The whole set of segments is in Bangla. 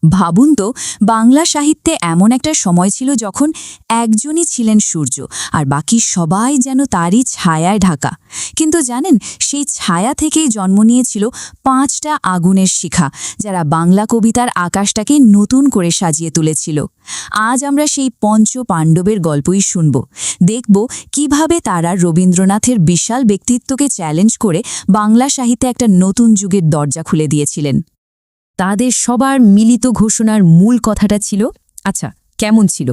ভাবুন তো, বাংলা সাহিত্যে এমন একটা সময় ছিল যখন একজনই ছিলেন সূর্য আর বাকি সবাই যেন তারই ছায়ায় ঢাকা। কিন্তু জানেন, সেই ছায়া থেকেই জন্ম নিয়েছিল 5টা আগুনের শিখা, যারা বাংলা কবিতার আকাশটাকে নতুন করে সাজিয়ে তুলেছিল। আজ আমরা সেই পঞ্চ পাণ্ডবের গল্পই শুনব, দেখব কিভাবে তারা রবীন্দ্রনাথের বিশাল ব্যক্তিত্বকে চ্যালেঞ্জ করে বাংলা সাহিত্যে একটা নতুন যুগের দরজা খুলে দিয়েছিলেন। তাদের সবার মিলিত ঘোষণার মূল কথাটা ছিল, আচ্ছা কেমন ছিল,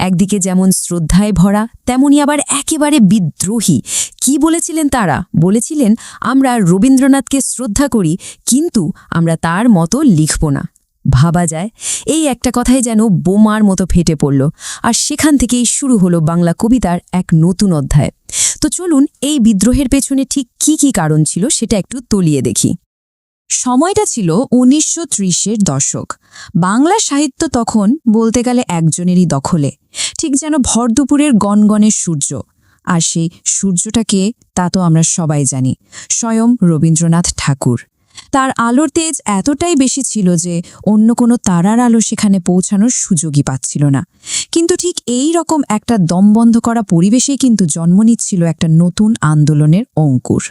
একদিকে যেমন শ্রদ্ধায় ভরা, তেমনি আবার একেবারে বিদ্রোহী। কি বলেছিলেন তারা? বলেছিলেন, আমরা রবীন্দ্রনাথকে শ্রদ্ধা করি, কিন্তু আমরা তার মতো লিখব না। ভাবা যায়, এই একটা কথাই যেন বোমার মতো ফেটে পড়ল, আর সেখান থেকেই শুরু হলো বাংলা কবিতার এক নতুন অধ্যায়। তো চলুন এই বিদ্রোহের পেছনে ঠিক কি কারণ ছিল সেটা একটু তলিয়ে দেখি। সময়টা ছিল 1930-এর দশক। বাংলা সাহিত্য তখন বলতে গেলে একজনেরই দখলে, ঠিক যেন ভরদুপুরের গনগনে সূর্য। আর সেই সূর্যটাকে তা তো আমরা সবাই জানি, স্বয়ং রবীন্দ্রনাথ ঠাকুর। তার আলোর তেজ এতটাই বেশি ছিল যে অন্য কোনো তারার আলো সেখানে পৌঁছানোর সুযোগই পাচ্ছিল না। কিন্তু ঠিক এই রকম একটা দমবন্ধ করা পরিবেশেই কিন্তু জন্ম নিচ্ছিল একটা নতুন আন্দোলনের অঙ্কুর।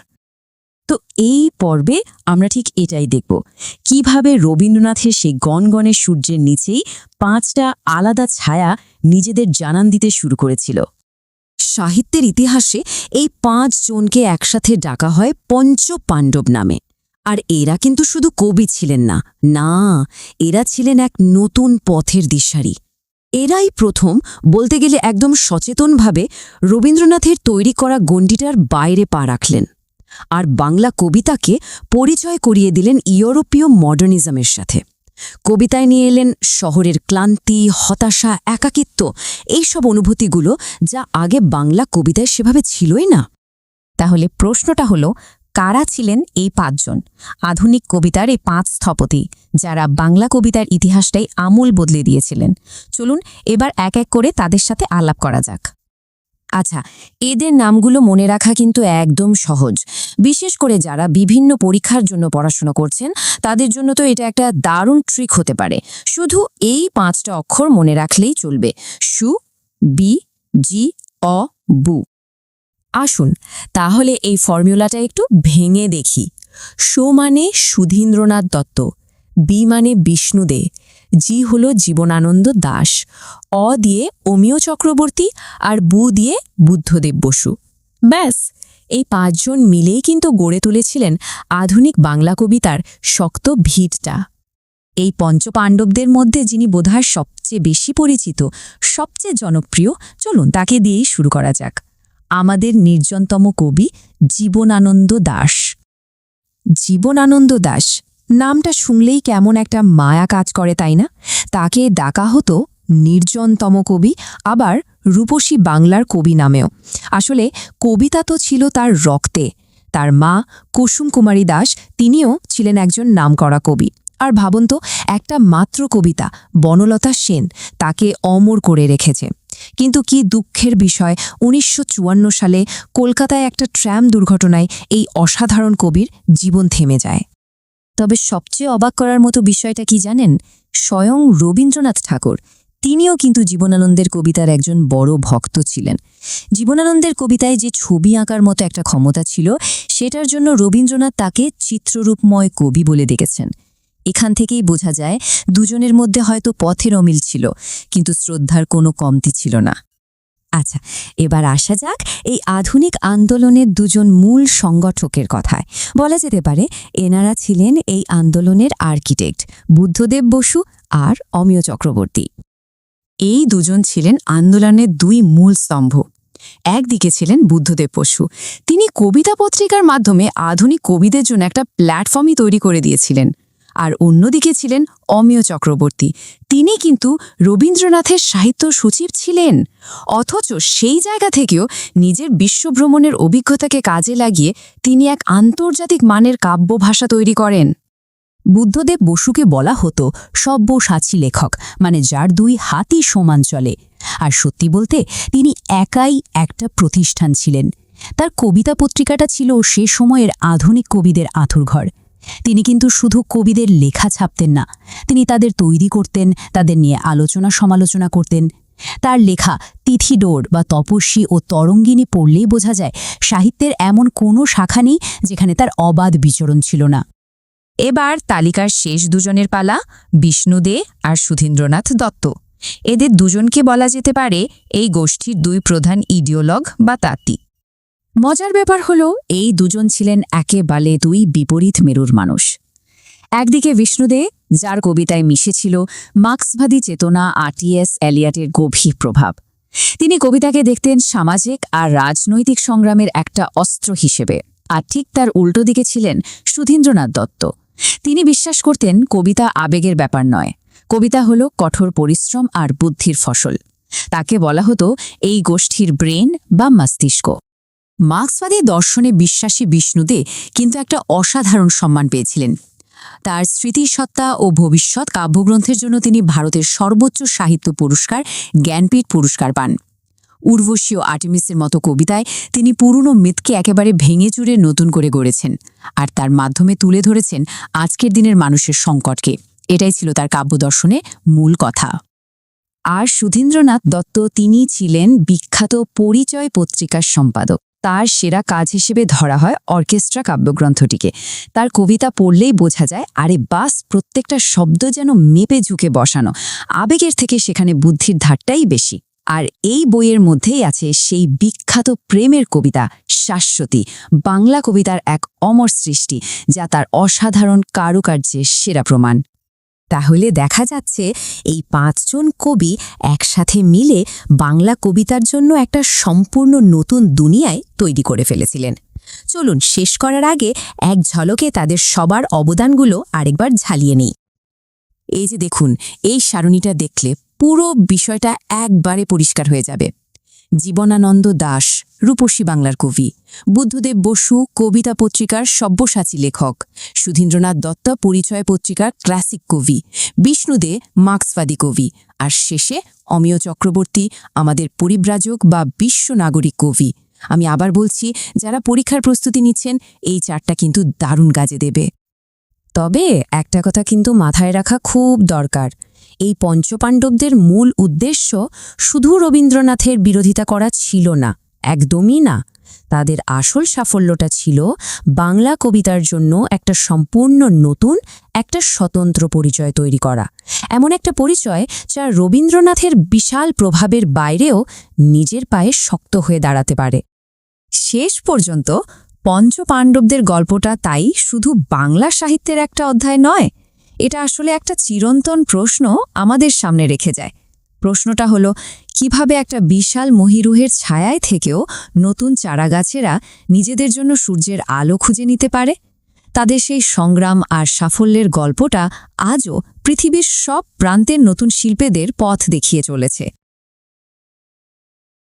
তো এই পর্বে আমরা ঠিক এটাই দেখব, কিভাবে রবীন্দ্রনাথের সেই গনগনে সূর্যের নিচেই 5টা আলাদা ছায়া নিজেদের জানান দিতে শুরু করেছিল। সাহিত্যের ইতিহাসে এই 5 জনকে একসাথে ডাকা হয় পঞ্চ পাণ্ডব নামে। আর এরা কিন্তু শুধু কবি ছিলেন না, না, এরা ছিলেন এক নতুন পথের দিশারি। এরাই প্রথম, বলতে গেলে একদম সচেতনভাবে, রবীন্দ্রনাথের তৈরি করা গণ্ডিটার বাইরে পা রাখলেন আর বাংলা কবিতাকে পরিচয় করিয়ে দিলেন ইউরোপীয় মডার্নিজমের সাথে। কবিতায় নিয়ে এলেন শহরের ক্লান্তি, হতাশা, একাকিত্ব, এইসব অনুভূতিগুলো যা আগে বাংলা কবিতায় সেভাবে ছিলই না। তাহলে প্রশ্নটা হলো, কারা ছিলেন এই 5 জন আধুনিক কবিতার এই 5 স্থপতি, যারা বাংলা কবিতার ইতিহাসটাই আমূল বদলে দিয়েছিলেন? চলুন এবার এক এক করে তাদের সাথে আলাপ করা যাক। আচ্ছা, এদের নামগুলো মনে রাখা কিন্তু একদম সহজ, বিশেষ করে যারা বিভিন্ন পরীক্ষার জন্য পড়াশোনা করছেন তাদের জন্য তো এটা একটা দারুণ ট্রিক হতে পারে। শুধু এই 5টা অক্ষর মনে রাখলেই চলবে: সু, বি, জি, অ, বু। আসুন তাহলে এই ফর্মুলাটা একটু ভেঙে দেখি। সু মানে সুধীন্দ্রনাথ দত্ত, বি মানে বিষ্ণু দে, জি হল জীবনানন্দ দাশ, অ দিয়ে অমিয় চক্রবর্তী, আর বু দিয়ে বুদ্ধদেব বসু। ব্যাস, এই 5 জন মিলেই কিন্তু গড়ে তুলেছিলেন আধুনিক বাংলা কবিতার শক্ত ভিতটা। এই পঞ্চপাণ্ডবদের মধ্যে যিনি বোধহয় সবচেয়ে বেশি পরিচিত, সবচেয়ে জনপ্রিয়, চলুন তাকে দিয়েই শুরু করা যাক। আমাদের নির্জনতম কবি জীবনানন্দ দাশ। জীবনানন্দ দাশ নামটা শুনলেই কেমন একটা মায়া কাজ করে, তাই না? তাকে ডাকা হতো নির্জনতম কবি, আবার রূপসী বাংলার কবি নামেও। আসলে কবিতা তো ছিল তার রক্তে। তার মা কুসুম কুমারী দাস, তিনিও ছিলেন একজন নামকরা কবি। আর ভাবুন তো, একটা মাত্র কবিতা, বনলতা সেন, তাকে অমর করে রেখেছে। কিন্তু কি দুঃখের বিষয়, 1954 সালে কলকাতায় একটা ট্র্যাম দুর্ঘটনায় এই অসাধারণ কবির জীবন থেমে যায়। তবে সবচেয়ে অবাক করার মতো বিষয়টা কি জানেন? স্বয়ং রবীন্দ্রনাথ ঠাকুর, তিনিও কিন্তু জীবনানন্দের কবিতার একজন বড় ভক্ত ছিলেন। জীবনানন্দের কবিতায় যে ছবি আঁকার মতো একটা ক্ষমতা ছিল, সেটার জন্য রবীন্দ্রনাথ তাকে চিত্ররূপময় কবি বলে ডেকেছেন। এখান থেকেই বোঝা যায় দুজনের মধ্যে হয়তো পথের অমিল ছিল, কিন্তু শ্রদ্ধার কোনো কমতি ছিল না। আচ্ছা, এবার আসা যাক এই আধুনিক আন্দোলনের 2 জন মূল সংগঠকের কথায়। বলা যেতে পারে এনারা ছিলেন এই আন্দোলনের আর্কিটেক্ট, বুদ্ধদেব বসু আর অমিয় চক্রবর্তী। এই 2 জন ছিলেন আন্দোলনের 2 মূল স্তম্ভ। একদিকে ছিলেন বুদ্ধদেব বসু, তিনি কবিতা পত্রিকার মাধ্যমে আধুনিক কবিদের জন্য একটা প্ল্যাটফর্মই তৈরি করে দিয়েছিলেন। আর অন্যদিকে ছিলেন অমিয় চক্রবর্তী, তিনি কিন্তু রবীন্দ্রনাথের সাহিত্য সচিব ছিলেন। অথচ সেই জায়গা থেকেও নিজের বিশ্বভ্রমণের অভিজ্ঞতাকে কাজে লাগিয়ে তিনি এক আন্তর্জাতিক মানের কাব্য ভাষা তৈরি করেন। বুদ্ধদেব বসুকে বলা হতো সব্যসাচী লেখক, মানে যার 2 হাতই সমান চলে। আর সত্যি বলতে তিনি একাই একটা প্রতিষ্ঠান ছিলেন। তার কবিতা পত্রিকাটা ছিল সে সময়ের আধুনিক কবিদের আঁতুড়ঘর। তিনি কিন্তু শুধু কবিদের লেখা ছাপতেন না, তিনি তাদের তৈরি করতেন, তাদের নিয়ে আলোচনা সমালোচনা করতেন। তার লেখা তিথিডোর বা তপস্বী ও তরঙ্গিনী পড়লেই বোঝা যায় সাহিত্যের এমন কোনো শাখা নেই যেখানে তার অবাধ বিচরণ ছিল না। এবার তালিকার শেষ দুজনের পালা, বিষ্ণু দে আর সুধীন্দ্রনাথ দত্ত। এদের দুজনকে বলা যেতে পারে এই গোষ্ঠীর দুই প্রধান ইডিওলগ বা তাঁতি। মজার ব্যাপার হলো এই দুজন ছিলেন একেবারে দুই বিপরীত মেরুর মানুষ। একদিকে বিষ্ণু দে, যার কবিতায় মিশেছিল মার্ক্সবাদী চেতনা আর টি.এস. এলিয়টের গভীর প্রভাব। তিনি কবিতাকে দেখতেন সামাজিক আর রাজনৈতিক সংগ্রামের একটা অস্ত্র হিসেবে। আর ঠিক তার উল্টো দিকে ছিলেন সুধীন্দ্রনাথ দত্ত। তিনি বিশ্বাস করতেন কবিতা আবেগের ব্যাপার নয়, কবিতা হলো কঠোর পরিশ্রম আর বুদ্ধির ফসল। তাকে বলা হতো এই গোষ্ঠীর ব্রেন বা মস্তিষ্ক। মার্ক্সবাদী দর্শনে বিশ্বাসী বিষ্ণু দে কিন্তু একটা অসাধারণ সম্মান পেয়েছিলেন। তার স্মৃতিসত্তা ও ভবিষ্যৎ কাব্যগ্রন্থের জন্য তিনি ভারতের সর্বোচ্চ সাহিত্য পুরস্কার জ্ঞানপীঠ পুরস্কার পান। উর্বশী ও আর্টেমিসের মতো কবিতায় তিনি পুরনো মিথকে একেবারে ভেঙে চুরে নতুন করে গড়েছেন, আর তার মাধ্যমে তুলে ধরেছেন আজকের দিনের মানুষের সংকটকে। এটাই ছিল তার কাব্যদর্শনের মূল কথা। আর সুধীন্দ্রনাথ দত্ত, তিনি ছিলেন বিখ্যাত পরিচয় পত্রিকার সম্পাদক। তার সেরা কাজ হিসেবে ধরা হয় অর্কেস্ট্রা কাব্যগ্রন্থটিকে। তার কবিতা পড়লেই বোঝা যায় আরে বাস, প্রত্যেকটা শব্দ যেন মেপে ঝুঁকে বসানো, আবেগের থেকে সেখানে বুদ্ধির ধারটাই বেশি। আর এই বইয়ের মধ্যেই আছে সেই বিখ্যাত প্রেমের কবিতা শাশ্বতী, বাংলা কবিতার এক অমর সৃষ্টি, যা তার অসাধারণ কারুকার্যের সেরা প্রমাণ। তাহলে দেখা যাচ্ছে এই পাঁচজন কবি একসাথে মিলে বাংলা কবিতার জন্য একটা সম্পূর্ণ নতুন দুনিয়ায় তৈরি করে ফেলেছিলেন। চলুন শেষ করার আগে এক ঝলকে তাদের সবার অবদানগুলো আরেকবার ঝালিয়ে নিই। এই যে দেখুন, এই সারণীটা দেখলে পুরো বিষয়টা একবারে পরিষ্কার হয়ে যাবে। জীবনানন্দ দাশ রূপসী বাংলার কবি, বুদ্ধদেব বসু কবিতা পত্রিকার সব্যসাচী লেখক, সুধীন্দ্রনাথ দত্ত পরিচয় পত্রিকার ক্লাসিক কবি, বিষ্ণু দে মার্ক্সবাদী কবি, আর শেষে অমিয় চক্রবর্তী আমাদের পরিব্রাজক বা বিশ্ব নাগরিক কবি। আমি আবার বলছি, যারা পরীক্ষার প্রস্তুতি নিচ্ছেন এই চারটা কিন্তু দারুণ কাজে দেবে। তবে একটা কথা কিন্তু মাথায় রাখা খুব দরকার, এই পঞ্চপাণ্ডবদের মূল উদ্দেশ্য শুধু রবীন্দ্রনাথের বিরোধিতা করা ছিল না, একদমই না। তাদের আসল সাফল্যটা ছিল বাংলা কবিতার জন্য একটা সম্পূর্ণ নতুন, একটা স্বতন্ত্র পরিচয় তৈরি করা। এমন একটা পরিচয় যা রবীন্দ্রনাথের বিশাল প্রভাবের বাইরেও নিজের পায়ে শক্ত হয়ে দাঁড়াতে পারে। শেষ পর্যন্ত পঞ্চপাণ্ডবদের গল্পটা তাই শুধু বাংলা সাহিত্যের একটা অধ্যায় নয়, এটা আসলে একটা চিরন্তন প্রশ্ন আমাদের সামনে রেখে যায়। প্রশ্নটা হলো, কিভাবে একটা বিশাল মহিরুহের ছায়ায় থেকেও নতুন চারাগাছেরা নিজেদের জন্য সূর্যের আলো খুঁজে নিতে পারে। তাদের সেই সংগ্রাম আর সাফল্যের গল্পটা আজও পৃথিবীর সব প্রান্তের নতুন শিল্পীদের পথ দেখিয়ে চলেছে।